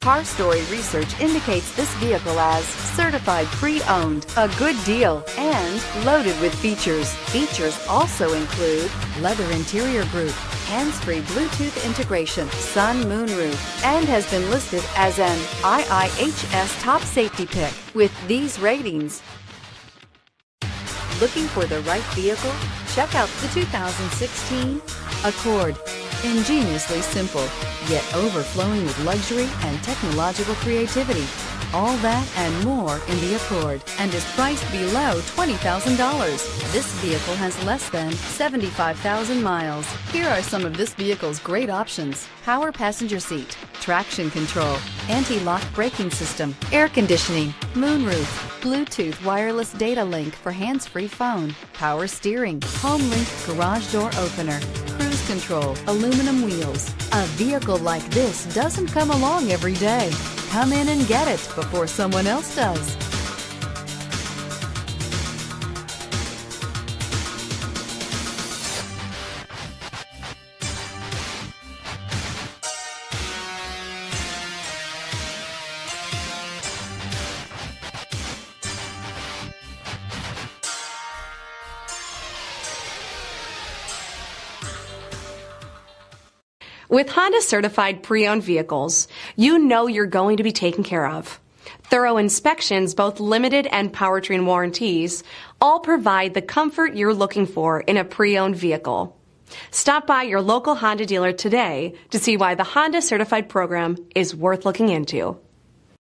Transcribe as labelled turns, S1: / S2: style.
S1: Car Story research indicates this vehicle as certified pre-owned, a good deal, and loaded with features. Features also include leather interior group, hands-free Bluetooth integration, sun moonroof, and has been listed as an IIHS top safety pick with these ratings. Looking for the right vehicle? Check out the 2016 Accord. Ingeniously simple, yet overflowing with luxury and technological creativity. All that and more in the Accord, and is priced below $20,000. This vehicle has less than 75,000 miles. Here are some of this vehicle's great options: power passenger seat, traction control, anti-lock braking system, air conditioning, moonroof, Bluetooth wireless data link for hands-free phone, power steering, home link garage door opener, cruise control, aluminum wheels. A vehicle like this doesn't come along every day. Come in and get it before someone else does.
S2: With Honda certified pre-owned vehicles, you know you're going to be taken care of. Thorough inspections, both limited and powertrain warranties, all provide the comfort you're looking for in a pre-owned vehicle. Stop by your local Honda dealer today to see why the Honda certified program is worth looking into.